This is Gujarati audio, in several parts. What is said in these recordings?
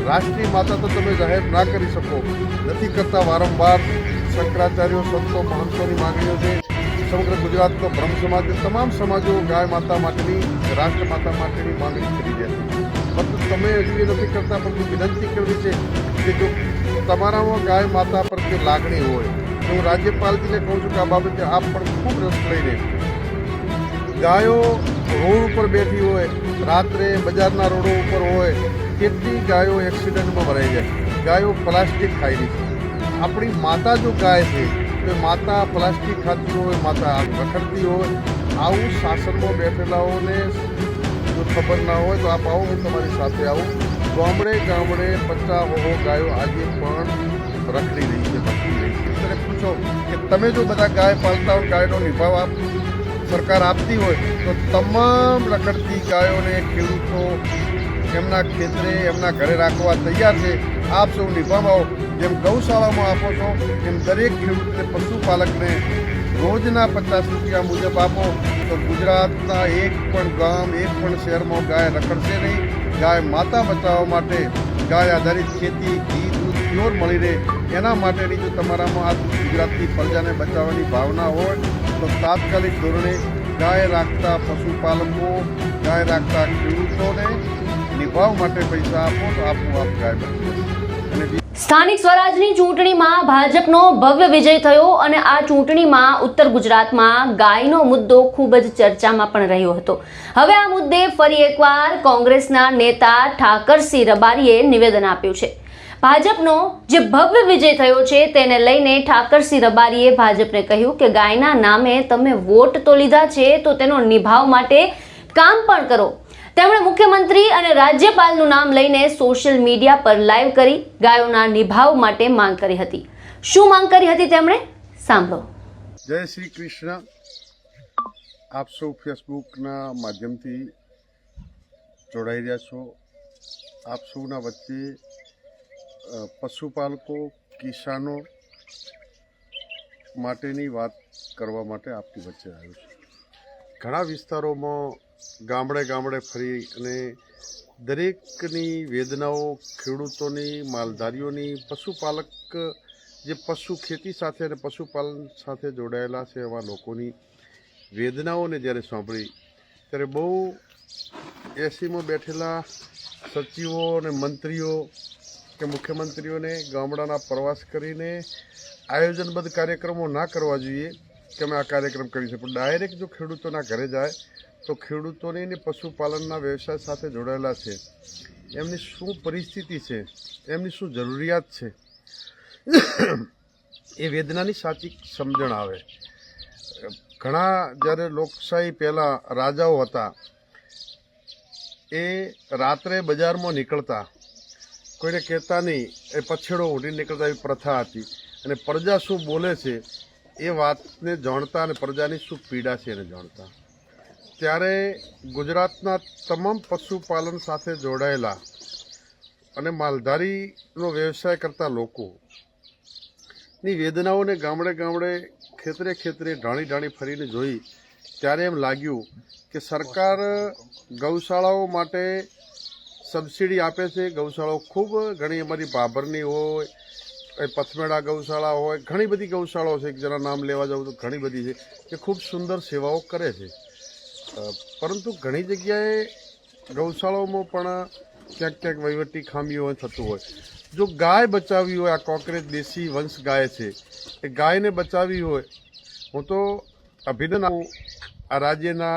राष्ट्रीय माता तो तमे जाहिर ना करी सको नहीं करता। वारंवार शंकराचार्यों संतो महंतों मांगणीओ छे। समग्र गुजरात तो ब्रह्म समाज तमाम समाजों गाय माता माटेनी राष्ट्र माता माटेनी मांगणी करी रह्या छे। परंतु तमे हजी नहीं करता। परंतु विनंती करवी छे कि जो तमारामां गाय माता प्रत्ये लागणी होय तो हूँ राज्यपालजीने कहूँ छूं कि आ बाबते आप पण खूब रस लईने गायो रोड पर बैठी होय रात्रे बजारना रोडों पर होय केटली गायो एक्सिडेंट में मराई जाए। गायो प्लास्टिक खाई रही है। अपनी माता जो गाय है तो माता प्लास्टिक खाती हो माता रखड़ती हो आવું शासन में बैठेलाओं ने जो खबर ना हो तो आप आओ हूँ तमारी साथे आऊँ। गामड़े गामड़े 50 गायो आज पण रखड़ी रही है भटकी रही है। इस तरह पूछो कि तमे जो बधा गाय पालता हो गायनो निभाव आप सरकार आपती हो तो तमाम रखड़ती गायों ने खेडूतो एमना खेतरे एमना घरे राखवा तैयार है। आप सब निभावो जेम गौशाला में आपो छो एम दरेक खेडूत ने पशुपालक ने रोजना 50 रुपया मुजब आपो तो गुजरातना एक पण गाम एक पण शहर में गाय रखड़शे नहीं। गाय माता बचाववा माटे गाय आधारित खेती घी दूध प्योर मळी रहे एना माटेनी जो तमारामां आ गुजरातनी प्रजाने बचाववानी भावना होय तो तात्कालिक धोरणे गाय राखता पशुपालकों गाय राखता खेडूतोने निभाव माटे पैसा आपो तो आपो गाय बची जशे। સ્થાનિક સ્વરાજની ચૂંટણીમાં ભાજપનો ભવ્ય વિજય થયો અને આ ચૂંટણીમાં ઉત્તર ગુજરાતમાં ગાયનો મુદ્દો ખૂબ જ ચર્ચામાં પણ રહ્યો હતો। હવે આ મુદ્દે ફરી એકવાર કોંગ્રેસના નેતા ઠાકરસિંહ રબારીએ નિવેદન આપ્યું છે। ભાજપનો જે ભવ્ય વિજય થયો છે તેને લઈને ઠાકરસિંહ રબારીએ ભાજપને કહ્યું કે ગાયના નામે તમે વોટ તો લીધા છે તો તેનો નિભાવ માટે કામ પણ કરો। તેમણે મુખ્યમંત્રી અને રાજ્યપાલનું નામ લઈને સોશિયલ મીડિયા પર લાઈવ કરી ગાયોના નિભાવ માટે માંગ કરી હતી। શું માંગ કરી હતી તેમણે સાંભળો। जय श्री कृष्ण। आप सौ फेसबुकना माध्यमथी जोड़ाई रह्या छो। आप सौना वच्चे पशुपालकों किसानों माटेनी वात करवा माटे आपनी वच्चे आव्यो छुं। घणा विस्तारोमां गामड़े गामड़े फरी अने दरेकनी वेदनाओं खेडूतोनी मालधारीओनी पशुपालक जे पशु खेती साथे अने पशुपालन साथे जोड़ायेला छे एवा लोकोनी वेदनाओने ज्यारे सांभळी त्यारे बहु एसीमां बैठेला सचिवों अने मंत्रीओ के मुख्यमंत्रीओने गामडाना प्रवास करीने आयोजनबद्ध कार्यक्रमों ना करवा जोईए कि अमे आ कार्यक्रम करीशुं पण डायरेक्ट जो खेडूतोना घरे जाए तो खेडूतोनी ने पशुपालनना व्यवसाय साथे जोड़ायेला छे एमनी शुं परिस्थिति छे एमनी शुं जरूरियात छे ए वेदनानी साची समजण आवे। घणा ज्यारे लोकशाही पहेला राजाओ हता ए रात्रे बजारमां निकळता कोईने कहेता नहीं ए पछेड़ो ओढीने निकळता एवी प्रथा हती अने प्रजा शुं बोले छे ए वातने जाणता अने प्रजानी शुं पीड़ा छे एने जाणता। त्यारे गुजरातना तमाम पशुपालन साथे जोड़ायेला अने मालधारीनो व्यवसाय करता लोकोनी वेदनाओने गामडे गामडे खेतरे खेतरे ढाणी ढाणी फरीने जोई त्यारे एम लाग्युं कि सरकार गौशालाओ माटे सब्सिडी आपे छे। गौशालाओ खूब घणी अमारी बाबरनी होय पथमेड़ा गौशाला होय घणी बधी गौशालाओ छे। एक जरा नाम लेवा जाऊं तो घणी बधी छे जे खूब सुंदर सेवाओ करे छे। परंतु घणी जग्याए गौशालाओमां पण क्यांक क्यांक वहीवटी खामीओ थतुं होय। जो गाय बचावी होय आ कॉकरेज देशी वंश गाय छे ए गायने बचावी होय हूँ तो अभिनंदन आपું आ राज्यना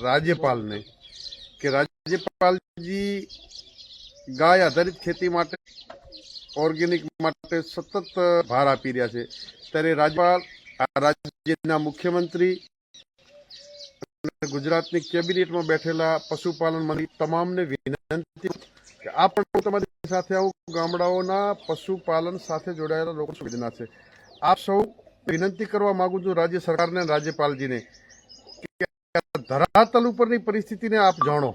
राज्यपालने कि राज्यपालजी गाय आधारित खेती माटे ऑर्गेनिक माटे सतत भार आपी रह्या छे। त्यारे राज्यपाल आ राज्यना मुख्यमंत्री गुजरातनी केबिनेट में बैठेला पशुपालन मंत्री तमाम ने विनंती कि आप तमारी साथे आवो। गामडाओना पशुपालन साथे जोड़ायेला लोको सुविधा छे। आप सौ विनंती करवा मांगू छुं राज्य सरकार ने राज्यपालजी ने कि धरातल उपरनी परिस्थिति ने आप जाणो।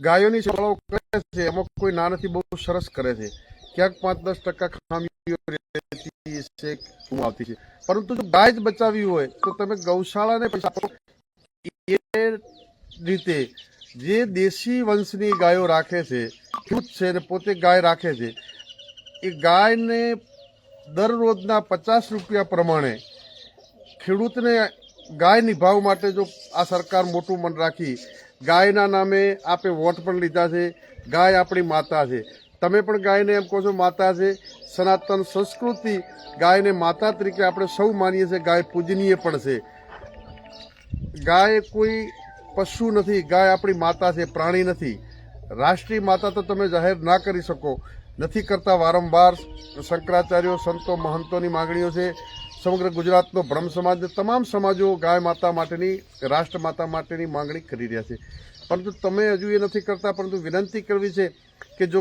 गायोनी सेवाओ करे छे एमां कोई ना नथी बहु सरस करे छे क्यांक 5-10% खामीओ रहेती छे आवती छे परंतु जो गाय ज बचावी होय तो तमे गौशालाने पैसा आपो। ए रीते जे देशी वंशनी गायो राखे छे ખેડૂત છે ને પોતે ગાય રાખે છે, એ ગાયને દરરોજના 50 રૂપિયા પ્રમાણે ખેડૂતને ગાયની ભાવ માટે જો આ સરકાર મોટું મન રાખી, ગાયના નામે આપે વોટ પણ લીધા છે, ગાય આપણી માતા છે, તમે પણ ગાયને એમ કહો છો માતા છે, સનાતન સંસ્કૃતિ ગાયને માતા તરીકે આપણે સૌ માનીએ છીએ, ગાય પૂજનીય પણ છે, ગાય કોઈ પશુ નથી, ગાય આપણી માતા છે, પ્રાણી નથી, રાષ્ટ્રીય માતા તો તમે જાહેર ના કરી શકો, નથી કરતા વારંવાર શંકરાચાર્યો સંતો મહંતોની માગણીઓ છે, સમગ્ર ગુજરાતનો બ્રહ્મ સમાજ તમામ સમાજો ગાય માતા માટેની રાષ્ટ્ર માતા માટેની માંગણી કરી રહ્યા છે, પરંતુ તમે હજુ એ નથી કરતા, પરંતુ વિનંતી કરવી છે કે જો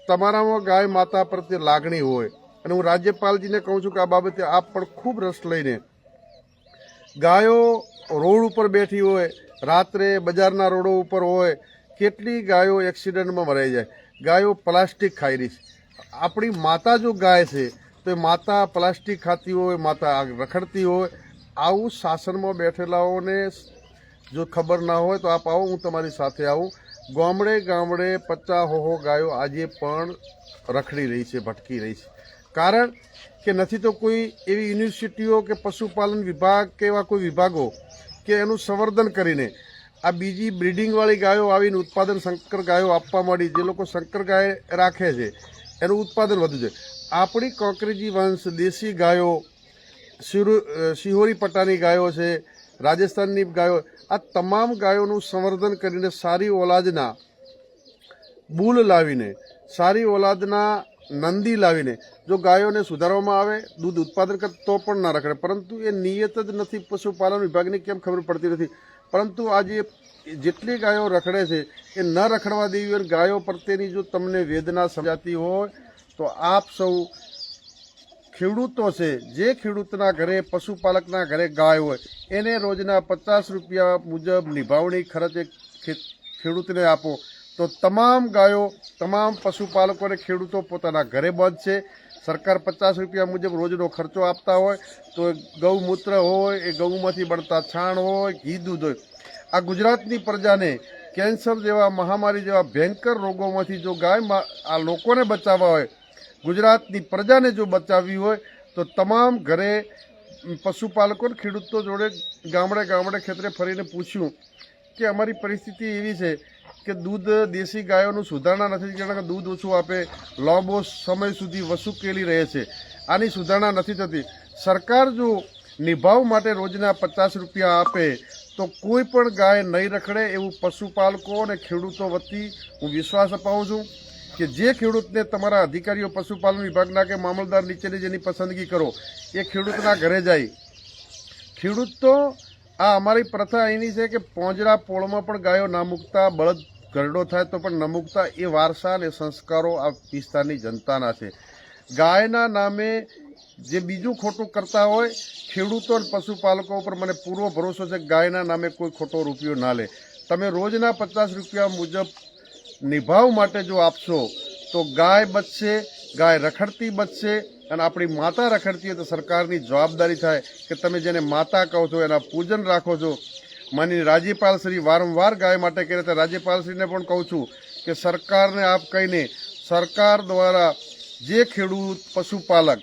તમારામાં ગાય માતા પ્રત્યે લાગણી હોય, અને હું રાજ્યપાલજીને કહું છું કે આ બાબતે આપ પણ ખૂબ રસ લઈને, ગાયો રોડ ઉપર બેઠી હોય, રાત્રે બજારના રોડો ઉપર હોય, કેટલી ગાયો એક્સિડન્ટમાં મરાઈ જાય, ગાયો પ્લાસ્ટિક ખાઈ રહી છે, આપણી માતા જો ગાય છે તો એ માતા પ્લાસ્ટિક ખાતી હોય, માતા રખડતી હોય, આવું શાસનમાં બેઠેલાઓને જો ખબર ના હોય તો આપ આવો, હું તમારી સાથે આવું, ગામડે ગામડે 50 ગાયો આજે પણ રખડી રહી છે, ભટકી રહી છે, કારણ કે નથી તો કોઈ એવી યુનિવર્સિટીઓ કે પશુપાલન વિભાગ કે એવા કોઈ વિભાગો કે એનું સંવર્ધન કરીને આ બીજી બ્રિડિંગવાળી ગાયો આવીને ઉત્પાદન શંકર ગાયો આપવા માંડી, જે લોકો શંકર ગાય રાખે છે એનું ઉત્પાદન વધુ છે, આપણી કોકરેજી વંશ દેશી ગાયો, સિહોરી પટ્ટાની ગાયો છે, રાજસ્થાનની ગાયો, આ તમામ ગાયોનું સંવર્ધન કરીને સારી ઓલાદના બુલ લાવીને, સારી ઓલાદના નંદી લાવીને જો ગાયોને સુધારવામાં આવે, દૂધ ઉત્પાદન કરે તો પણ ના રખડે, પરંતુ એ નિયત જ નથી, પશુપાલન વિભાગને કેમ ખબર પડતી નથી, પરંતુ આજે જેટલી ગાયો રખડે છે એ ન રખડવા દેવી હોય, ગાયો પ્રત્યેની જો તમને વેદના સમજાતી હોય તો આપ સૌ ખેડૂતો છે, જે ખેડૂતના ઘરે પશુપાલકના ઘરે ગાય હોય એને રોજના 50 રૂપિયા મુજબ નિભાવણી ખર્ચ ખેડૂતને આપો, તો તમામ ગાયો, તમામ પશુપાલકોને ખેડૂતો પોતાના ઘરે બાંધશે. સરકાર 50 રૂપિયા મુજબ રોજનો ખર્ચો આપતા હોય તો ગૌમૂત્ર હોય, એ ગૌમાંથી બળતા છાણ હોય, ઘી દૂધ હોય, આ ગુજરાતની પ્રજાને કેન્સર જેવા મહામારી જેવા ભયંકર રોગોમાંથી જો ગાય આ લોકોને બચાવવા હોય, ગુજરાતની પ્રજાને જો બચાવવી હોય તો તમામ ઘરે પશુપાલકો ખેડૂતો જોડે ગામડે ગામડે ખેતરે ફરીને પૂછ્યું કે અમારી પરિસ્થિતિ એવી છે કે દૂધ દેશી ગાયોનું સુધારણા નથી, કારણ કે દૂધ ઓછું આપે, લાંબો સમય સુધી વસુકેલી રહે છે, આની સુધારણા નથી થતી. સરકાર જો નિભાવ માટે રોજના 50 રૂપિયા આપે તો કોઈ પણ ગાય નહીં રખડે, એવું પશુપાલકો અને ખેડૂતો વતી હું વિશ્વાસ અપાવું છું કે જે ખેડૂતને તમારા અધિકારીઓ પશુપાલન વિભાગના કે મામલતદાર નીચેની જેની પસંદગી કરો એ ખેડૂતના ઘરે જાય. ખેડૂત તો આ અમારી પ્રથા એની છે કે પોંજરા પોળમાં પણ ગાયો ના મૂકતા, બળદ ગરડો થાય તો પણ ન મૂકતા, એ વારસા અને સંસ્કારો આ વિસ્તારની જનતાના છે. ગાયના નામે જે બીજું ખોટું કરતા હોય ખેડૂતો અને પશુપાલકો ઉપર મને પૂરો ભરોસો છે કે ગાયના નામે કોઈ ખોટો રૂપિયો ના લે. તમે રોજના 50 રૂપિયા મુજબ નિભાવ માટે જો આપશો તો ગાય બચશે, ગાય રખડતી બચશે, અને આપણી માતા રખડતી હોય તો સરકારની જવાબદારી થાય કે તમે જેને માતા કહો છો એના પૂજન રાખો છો. માનનીય રાજ્યપાલશ્રી વારંવાર ગાય માટે કહે છે, રાજ્યપાલશ્રીને પણ કહું છું કે સરકારને આપ કહીને સરકાર દ્વારા જે ખેડૂત પશુપાલક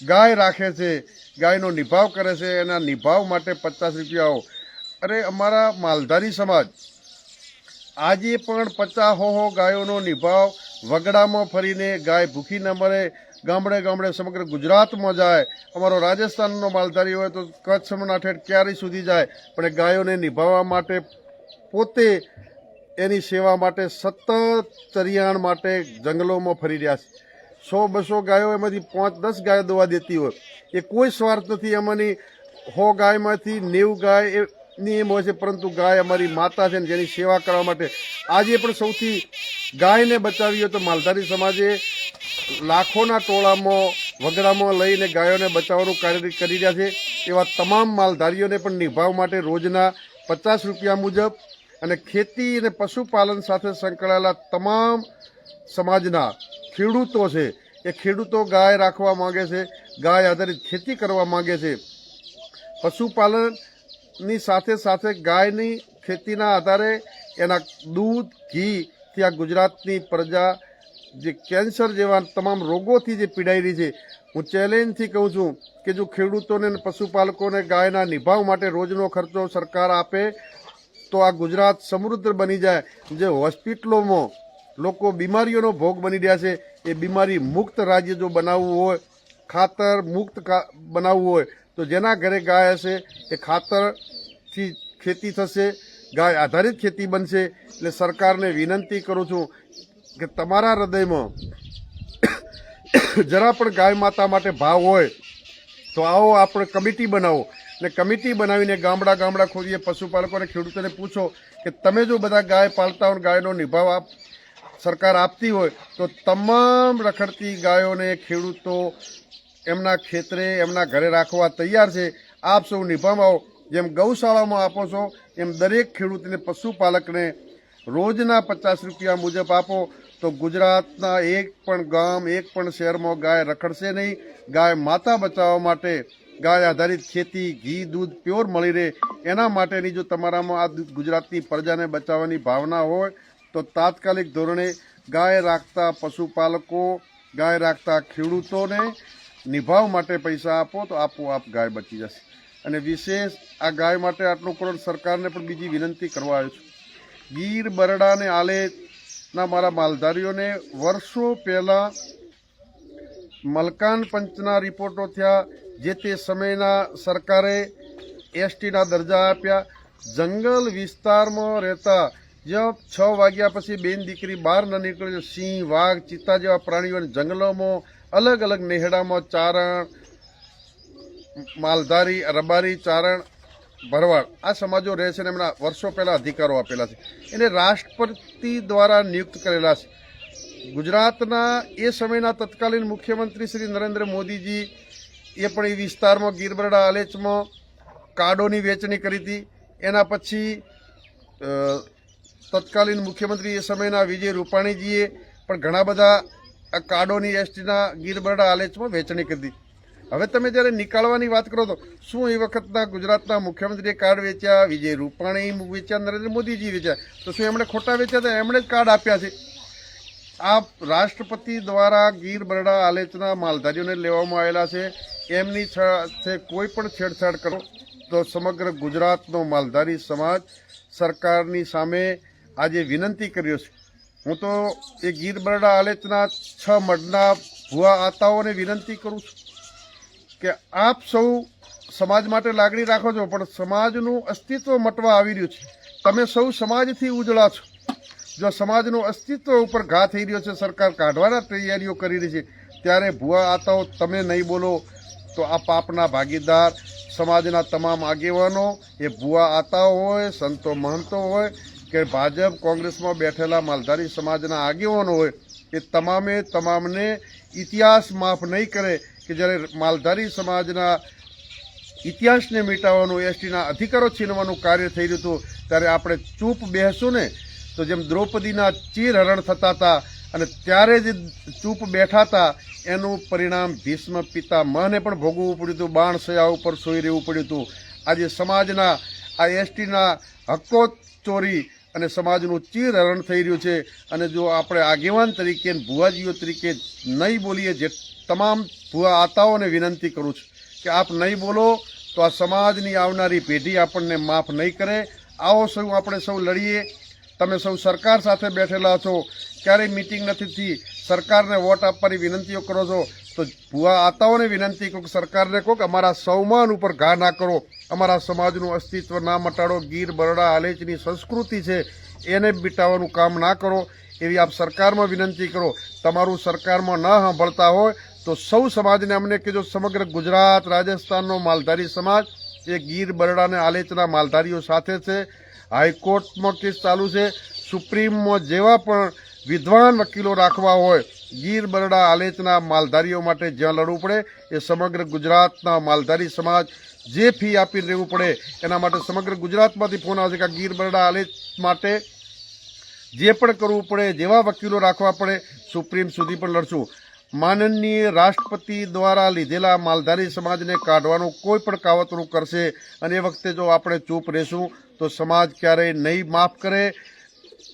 ગાય રાખે છે, ગાયનો નિભાવ કરે છે, એના નિભાવ માટે 50 રૂપિયાઓ. અરે અમારા માલધારી સમાજ આજે પણ 50 ગાયોનો નિભાવ વગડામાં ફરીને ગાય ભૂખી ન મરે, ગામડે ગામડે સમગ્ર ગુજરાતમાં જાય. અમારો રાજસ્થાનનો માલધારી હોય તો કચ્છના ઠેઠ ક્યારી સુધી જાય, પણ એ ગાયોને નિભાવવા માટે પોતે એની સેવા માટે સતત ચરિયાણ માટે જંગલોમાં ફરી રહ્યા છે. 100-200 ગાયો એમાંથી 5-10 ગાયો દવા દેતી હોય, એ કોઈ સ્વાર્થ નથી. એમાંની 100 ગાયમાંથી 90 ગાય ની એમ હોય છે, પરંતુ ગાય અમારી માતા છે ને જેની સેવા કરવા માટે આજે પણ સૌથી ગાયને બચાવી હોય તો માલધારી સમાજે લાખોના ટોળામાં વગડામાં લઈને ગાયોને બચાવવાનું કાર્ય કરી રહ્યા છે. એવા તમામ માલધારીઓને પણ નિભાવ માટે રોજના 50 રૂપિયા મુજબ, અને ખેતી અને પશુપાલન સાથે સંકળાયેલા તમામ સમાજના ખેડૂતો છે, એ ખેડૂતો ગાય રાખવા માંગે છે, ગાય આધારિત ખેતી કરવા માંગે છે. પશુપાલનની સાથે સાથે ગાયની ખેતીના આધારે એના દૂધ, ઘી આજથી આ ગુજરાતની પ્રજા જે કેન્સર જેવા તમામ રોગોથી જે પીડાઈ રહી છે, હું ચેલેન્જથી કહું છું કે જો ખેડૂતોને અને પશુપાલકોને ગાયના નિભાવ માટે રોજનો ખર્ચો સરકાર આપે તો આ ગુજરાત સમૃદ્ધ બની જાય. જે હોસ્પિટલોમાં લોકો બીમારીઓનો ભોગ બની રહ્યા છે, એ બીમારી મુક્ત રાજ્ય જો બનાવવું હોય, ખાતર મુક્ત બનાવવું હોય, તો જેના ઘરે ગાય હશે એ ખાતરથી ખેતી થશે, ગાય આધારિત ખેતી બનશે. એટલે સરકારને વિનંતી કરું છું કે તમારા હૃદયમાં જરા પણ ગાય માતા માટે ભાવ હોય તો આવો આપણે કમિટી બનાવો ને કમિટી બનાવીને ગામડા ગામડા ખોદીએ, પશુપાલકોને ખેડૂતોને પૂછો કે તમે જો બધા ગાય પાલતા હોય, ગાયનો નિભાવ સરકાર આપતી હોય તો તમામ રખડતી ગાયોને ખેડૂતો એમના ખેતરે એમના ઘરે રાખવા તૈયાર છે. આપ સૌ નિભાવો. જેમ ગૌશાળામાં આપો છો એમ દરેક ખેડૂતને પશુપાલકને રોજના 50 રૂપિયા મુજબ આપો તો ગુજરાતના એક પણ ગામ, એક પણ શહેરમાં ગાય રખડશે નહીં. ગાય માતા બચાવવા માટે, ગાય આધારિત ખેતી, ઘી, દૂધ પ્યોર મળી રહે એના માટેની જો તમારામાં આ ગુજરાતની પ્રજાને બચાવવાની ભાવના હોય તો તાત્કાલિક ધોરણે ગાય રાખતા પશુપાલકો, ગાય રાખતા ખેડૂતોને નિભાવ માટે પૈસા આપો તો આપોઆપ ગાય બચી જશે. અને વિશેષ આ ગાય માટે આટલું કરોડ સરકારને પણ બીજી વિનંતી કરવા આવ્યો છું. ગીર, બરડા અને આલેના મારા માલધારીઓને વર્ષો પહેલાં મલકાન પંચના રિપોર્ટો થયા, જે તે સમયના સરકારે એસટીના દરજ્જા આપ્યા. જંગલ વિસ્તારમાં રહેતા જ્યાં 6 વાગ્યા પછી બેન દીકરી બહાર ન નીકળે, સિંહ, વાઘ, ચિત્તા જેવા પ્રાણીઓને જંગલોમાં અલગ અલગ નેહડામાં ચારણ, માલધારી, રબારી, ચારણ, ભરવાડ આ સમાજો રહે છે અને એમના વર્ષો પહેલાં અધિકારો આપેલા છે. એને રાષ્ટ્રપતિ દ્વારા નિયુક્ત કરેલા છે. ગુજરાતના એ સમયના તત્કાલીન મુખ્યમંત્રી શ્રી નરેન્દ્ર મોદીજી એ પણ એ વિસ્તારમાં ગીર, બરડા, આલેચમાં કાર્ડોની વેચણી કરી હતી. એના પછી તત્કાલીન મુખ્યમંત્રી એ સમયના વિજય રૂપાણીજીએ પણ ઘણા બધા આ કાર્ડોની એસટીના ગીર, બરડા, આલેચમાં વેચણી કરી હતી. હવે તમે જ્યારે નીકાળવાની વાત કરો તો શું એ વખતના ગુજરાતના મુખ્યમંત્રીએ કાર્ડ વેચ્યા, વિજય રૂપાણી વેચ્યા, નરેન્દ્ર મોદીજી વેચ્યા, તો શું એમણે ખોટા વેચ્યા હતા? એમણે જ કાર્ડ આપ્યા છે. આ રાષ્ટ્રપતિ દ્વારા ગીર, બરડા, આલેચના માલધારીઓને લેવામાં આવેલા છે. એમની સાથે કોઈ પણ છેડછાડ કરો તો સમગ્ર ગુજરાતનો માલધારી સમાજ સરકારની સામે આજે વિનંતી કર્યો છે. હું તો એ ગીર, બરડા, આલેચના 6 મઢના ભુવા આતાઓને વિનંતી કરું છું કે આપ સૌ સમાજ માટે લાગણી રાખો છો, પણ સમાજનું અસ્તિત્વ મટવા આવી રહ્યું છે. તમે સૌ સમાજથી ઉજળા છો. જો સમાજનું અસ્તિત્વ ઉપર ઘા થઈ રહ્યો છે, સરકાર કાઢવાના તૈયારીઓ કરી રહી છે, ત્યારે ભુવા આતાઓ તમે નહીં બોલો તો આ પાપના ભાગીદાર સમાજના તમામ આગેવાનો, એ ભુવા આતાઓ હોય, સંતો મહંતો હોય કે ભાજપ કોંગ્રેસમાં બેઠેલા માલધારી સમાજના આગેવાનો હોય, એ તમામને ઇતિહાસ માફ નહીં કરે કે જ્યારે માલધારી સમાજના ઇતિહાસને મિટાવવાનું, એસટીના અધિકારો છીનવાનું કાર્ય થઈ રહ્યું હતું, ત્યારે આપણે ચૂપ બેસશું ને તો જેમ દ્રૌપદીના ચીરહરણ થતા હતા અને ત્યારે જે ચૂપ બેઠા હતા એનું પરિણામ ભીષ્મ પિતામહને પણ ભોગવવું પડ્યું હતું, બાણસયા ઉપર સોઈ રહેવું પડ્યું હતું. આજે સમાજના આ એસટીના હક્કો ચોરી અને સમાજનું ચીરહરણ થઈ રહ્યું છે. અને જો આપણે આગેવાન તરીકે, ભુવાજીઓ તરીકે નહીં બોલીએ, જે તમામ ભુવા આતાઓને વિનંતી કરું છું કે આપ નહીં બોલો તો આ સમાજની આવનારી પેઢી આપણને માફ નહીં કરે. આવો સૌ આપણે સૌ લડીએ. તમે સૌ સરકાર સાથે બેઠેલા છો, ક્યારેય મિટિંગ નથી થઈ, સરકારને વોટ આપવાની વિનંતીઓ કરો છો, તો ભુવા આતાઓને વિનંતી કહો કે સરકારને કહો કે અમારા સૌમાન ઉપર ઘા ના કરો, અમારા સમાજનું અસ્તિત્વ ના મટાડો, ગીર, બરડા, આલેચની સંસ્કૃતિ છે એને મિટાવવાનું કામ ના કરો, એવી આપ સરકારમાં વિનંતી કરો. તમારું સરકારમાં ન સાંભળતા હોય તો સૌ સમાજને અમને કહેજો. સમગ્ર ગુજરાત, રાજસ્થાનનો માલધારી સમાજ એ ગીર, બરડા અને આલેચના માલધારીઓ સાથે છે. હાઈકોર્ટમાં કેસ ચાલુ છે. સુપ્રીમમાં જેવા પણ વિદ્વાન વકીલો રાખવા હોય, ગીર, બરડા, આલેચના માલધારીઓ માટે જ્યાં લડવું પડે એ સમગ્ર ગુજરાતના માલધારી સમાજ જે ફી આપીને રહેવું પડે એના માટે સમગ્ર ગુજરાતમાંથી ફોન આવશે કે ગીર, બરડા, આલેચ માટે જે પણ કરવું પડે, જેવા વકીલો રાખવા પડે, સુપ્રીમ સુધી પણ લડશું. માનનીય રાષ્ટ્રપતિ દ્વારા લીધેલા માલધારી સમાજને કાઢવાનું કોઈ પણ કાવતરું કરશે અને એ વખતે જો આપણે ચૂપ રહેશું તો સમાજ ક્યારેય નહીં માફ કરે.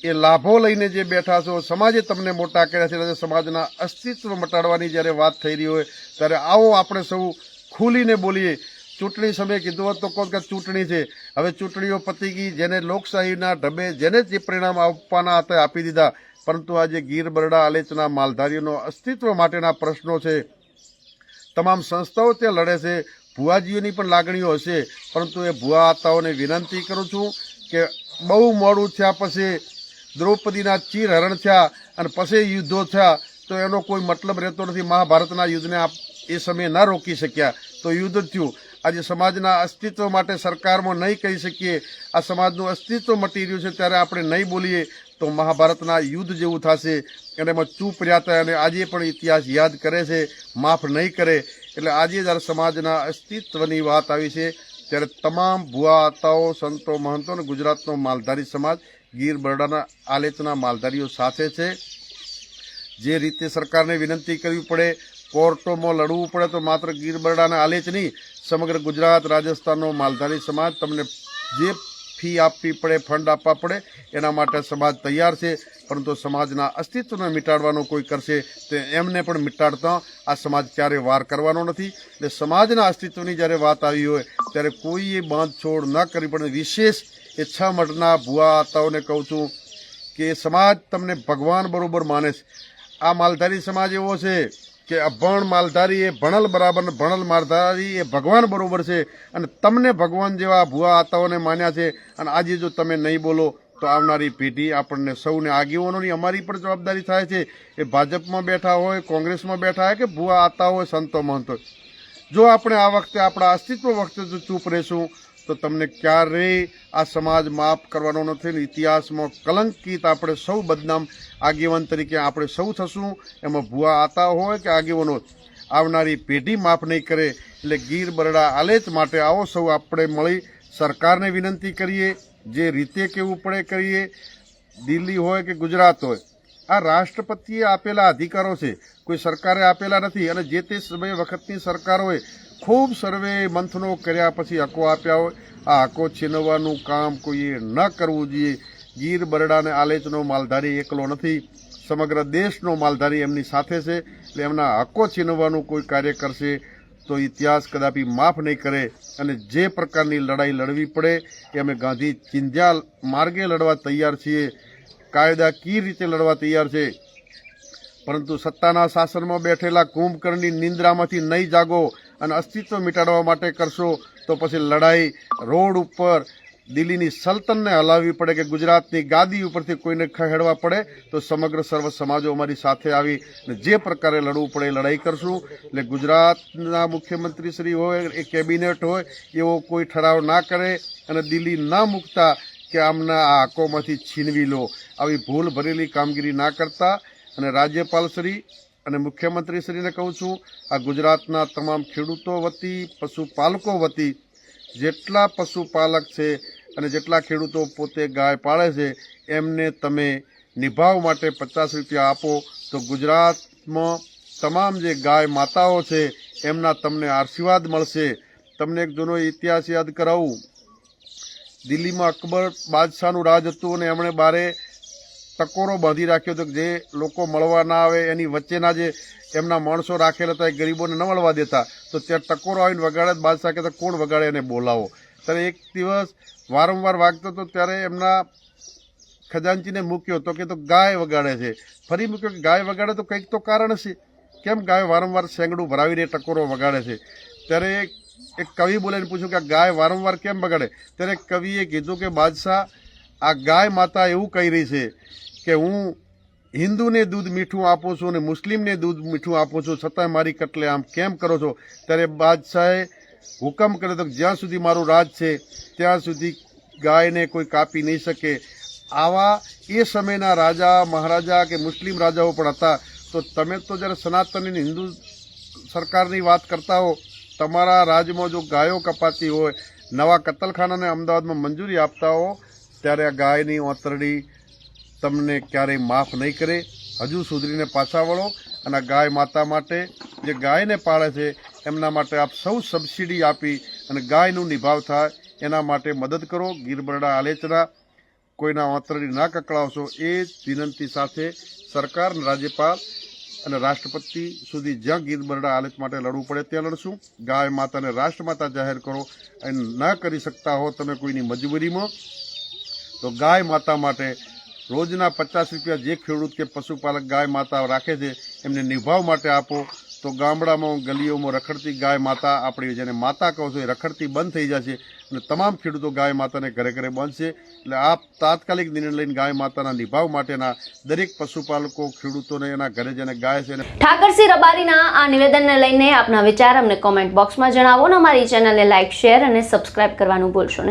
એ લાભો લઈને જે બેઠા છો, સમાજે તમને મોટા કર્યા છે, એટલે સમાજના અસ્તિત્વ મટાડવાની જ્યારે વાત થઈ રહી હોય ત્યારે આવો આપણે સૌ ખુલીને બોલીએ. ચૂંટણી સમયે કીધું હોત તો કહો કે ચૂંટણી છે, હવે ચૂંટણીઓ પતી ગઈ, જેને લોકશાહીના ઢબે જેને જે પરિણામ આપવાના હતા આપી દીધા, પરંતુ આજે ગીર બરડા આલેચના માલધારીઓનો અસ્તિત્વ માટેના પ્રશ્નો છે. તમામ સંસ્થાઓ ત્યાં લડે છે. ભુવાજીઓની પણ લાગણીઓ હશે, પરંતુ એ ભુવા આતાઓને વિનંતી કરું છું કે બહુ મોડું થયા પછી દ્રૌપદીના ચીરહરણ થયા અને પછી યુદ્ધો થયા તો એનો કોઈ મતલબ રહેતો નથી. મહાભારતના યુદ્ધને એ સમયે ન રોકી શક્યા તો યુદ્ધ થયું. આજે સમાજના અસ્તિત્વ માટે સરકારમાં નહીં કહી શકીએ, આ સમાજનું અસ્તિત્વ મટી રહ્યું છે, ત્યારે આપણે નહીં બોલીએ તો મહાભારતના યુદ્ધ જેવું થશે. અને એમાં ચૂપ રહ્યા હતા અને આજે પણ ઇતિહાસ યાદ કરે છે, માફ નહીં કરે. એટલે આજે જ્યારે સમાજના અસ્તિત્વની વાત આવી છે ત્યારે તમામ ભુવા આતાઓ, સંતો, મહંતો અને ગુજરાતનો માલધારી સમાજ ગીર બરડાના આલેચના માલધારીઓ સાથે છે. જે રીતે સરકારને વિનંતી કરવી પડે, કોર્ટોમાં લડવું પડે તો માત્ર ગીર બરડાના આલેચ નહીં, સમગ્ર ગુજરાત, રાજસ્થાનનો માલધારી સમાજ તમને જે ફી આપવી પડે, ફંડ આપવા પડે, એના માટે સમાજ તૈયાર છે. પરંતુ સમાજના અસ્તિત્વને મિટાડવાનો કોઈ કરશે તો એમને પણ મિટાડતા આ સમાજ ક્યારેય વાર કરવાનો નથી. એટલે સમાજના અસ્તિત્વની જ્યારે વાત આવી હોય ત્યારે કોઈએ બાંધછોડ ન કરવી પડે. વિશેષ એ 6 મઠના ભુવા આતાઓને કહું છું કે સમાજ તમને ભગવાન બરોબર માને છે. આ માલધારી સમાજ એવો છે કે અભણ માલધારી એ ભણલ બરાબર, ભણલ માલધારી એ ભગવાન બરોબર છે. અને તમને ભગવાન જેવા ભુવા આતાઓને માન્યા છે. અને આજે જો તમે નહીં બોલો તો આવનારી પેઢી આપણને સૌને આગેવાનોની અમારી પણ જવાબદારી થાય છે. એ ભાજપમાં બેઠા હોય, કોંગ્રેસમાં બેઠા હોય કે ભુવા આતા હોય, સંતો મહંત હોય. જો આપણે આ વખતે આપણા અસ્તિત્વ વખતે જો ચૂપ રહેશું તો તમને ક્યારેય આ સમાજ માફ કરવાનો નથી. ઇતિહાસમાં કલંકિત આપણે સૌ બદનામ આગેવાન તરીકે આપણે સૌ થશું. એમાં ભુવા આતા હોય કે આગેવાનો, આવનારી પેઢી માફ નહીં કરે. એટલે ગીર બરડા આલેચ માટે આવો સૌ આપણે મળી સરકારને વિનંતી કરીએ, જે રીતે કહેવું પડે કરીએ. દિલ્હી હોય કે ગુજરાત હોય, આ રાષ્ટ્રપતિએ આપેલા અધિકારો છે, કોઈ સરકારે આપેલા નથી. અને જે તે સમય વખતની સરકારોએ ખૂબ સર્વે મંથનો કર્યા પછી હકો આપ્યા હોય. આ હકો છીનવવાનું કામ કોઈએ ન કરવું જોઈએ. ગીર બરડાને આલેચનો માલધારી એકલો નથી, સમગ્ર દેશનો માલધારી એમની સાથે છે. એટલે એમના હકો છીનવવાનું કોઈ કાર્ય કરશે તો ઇતિહાસ કદાપી માફ નહીં કરે. અને જે પ્રકારની લડાઈ લડવી પડે એ અમે ગાંધી ચિંધ્યા માર્ગે લડવા તૈયાર છીએ, કાયદાકીય રીતે લડવા તૈયાર છે. પરંતુ સત્તાના શાસનમાં બેઠેલા કુંભકર્ણની નિંદ્રામાંથી નહીં જાગો અને અસ્તિત્વ મિટાડવા માટે કરશો તો પછી લડાઈ રોડ ઉપર દિલ્હીની સલ્તનને હલાવવી પડે કે ગુજરાતની ગાદી ઉપરથી કોઈને ખહેડવા પડે તો સમગ્ર સર્વ સમાજો અમારી સાથે આવી અને જે પ્રકારે લડવું પડે એ લડાઈ કરશું. એટલે ગુજરાતના મુખ્યમંત્રી શ્રી હોય, એ કેબિનેટ હોય, એવો કોઈ ઠરાવ ના કરે અને દિલ્હી ના મૂકતા કે આમના આ હકોમાંથી છીનવી લો, આવી ભૂલ ભરેલી કામગીરી ના કરતા. અને રાજ્યપાલ શ્રી અને મુખ્યમંત્રીશ્રીને કહું છું, આ ગુજરાતના તમામ ખેડૂતો વતી, પશુપાલકો વતી, જેટલા પશુપાલક છે અને જેટલા ખેડૂતો પોતે ગાય પાળે છે એમને તમે નિભાવ માટે 50 રૂપિયા આપો તો ગુજરાતમાં તમામ જે ગાય માતાઓ છે એમના તમને આશીર્વાદ મળશે. તમને એક જૂનો ઇતિહાસ યાદ કરાવું. દિલ્હીમાં અકબર બાદશાહનું રાજ હતું અને એમણે બારે ટકોરો બાંધી રાખ્યો હતો, જે લોકો મળવા ના આવે એની વચ્ચેના જે એમના માણસો રાખેલા હતા એ ગરીબોને ન મળવા દેતા. તો ત્યાં ટકોરો આવીને વગાડે, બાદશાહ કહેતા કોણ વગાડે એને બોલાવો. ત્યારે એક દિવસ વારંવાર વાગતો હતો ત્યારે એમના ખજાનચીને મૂક્યો તો કે તો ગાય વગાડે છે. ફરી મૂક્યો કે ગાય વગાડે તો કંઈક તો કારણ છે, કેમ ગાય વારંવાર સેંગડું ભરાવીને ટકોરો વગાડે છે. ત્યારે એક કવિ બોલાવીને પૂછ્યું કે આ ગાય વારંવાર કેમ વગાડે. ત્યારે કવિએ કીધું કે બાદશાહ, આ ગાય માતા એવું કહી રહી છે કે હું હિન્દુને દૂધ મીઠું આપું છું અને મુસ્લિમને દૂધ મીઠું આપું છું, છતાંય મારી કટલે આમ કેમ કરો છો. ત્યારે બાદશાહે હુકમ કર્યો તો જ્યાં સુધી મારું રાજ છે ત્યાં સુધી ગાયને કોઈ કાપી નહીં શકે. આવા એ સમયના રાજા મહારાજા કે મુસ્લિમ રાજાઓ પણ હતા. તો તમે તો જ્યારે સનાતન હિન્દુ સરકારની વાત કરતા હો, તમારા રાજ્યમાં જો ગાયો કપાતી હોય, નવા કતલખાનાને અમદાવાદમાં મંજૂરી આપતા હો, ત્યારે આ ગાયની ઓતરડી તમને ક્યારેય માફ નહીં કરે. હજુ સુધરીને પાછા વળો અને આ ગાય માતા માટે, જે ગાયને પાળે છે એમના માટે આપ સૌ સબસિડી આપી અને ગાયનું નિભાવ થાય એના માટે મદદ કરો. ગીર બરડા આલેચના કોઈના વાંતરડી ના કકળાવશો એ વિનંતી સાથે સરકાર, રાજ્યપાલ અને રાષ્ટ્રપતિ સુધી જ્યાં ગીર બરડા હાલત માટે લડવું પડે ત્યાં લડશું. ગાય માતાને રાષ્ટ્રમાતા જાહેર કરો અને ન કરી શકતા હો તમે કોઈની મજબૂરીમાં તો ગાય માતા માટે રોજના 50 રૂપિયા જે ખેડૂત કે પશુપાલક ગાય માતા રાખે છે એમને નિભાવ માટે આપો. તો ગામડામાં ગલીઓમાં રખડતી ગાય માતા, આપણી જેને માતા કહો છો, એ રખડતી બંધ થઈ જશે અને તમામ ખેડૂતો ગાય માતાને ઘરે ઘરે બાંધશે. એટલે આપ તાત્કાલિક નિર્ણય લઈને ગાય માતાના નિભાવ માટેના દરેક પશુપાલકો, ખેડૂતોને એના ઘરે જેને ગાય છે ઠાકરસિંહ રબારીના આ નિવેદનને લઈને આપના વિચાર અમને કોમેન્ટ બોક્સમાં જણાવો અને અમારી ચેનલને લાઇક, શેર અને સબસ્ક્રાઇબ કરવાનું ભૂલશો નહીં.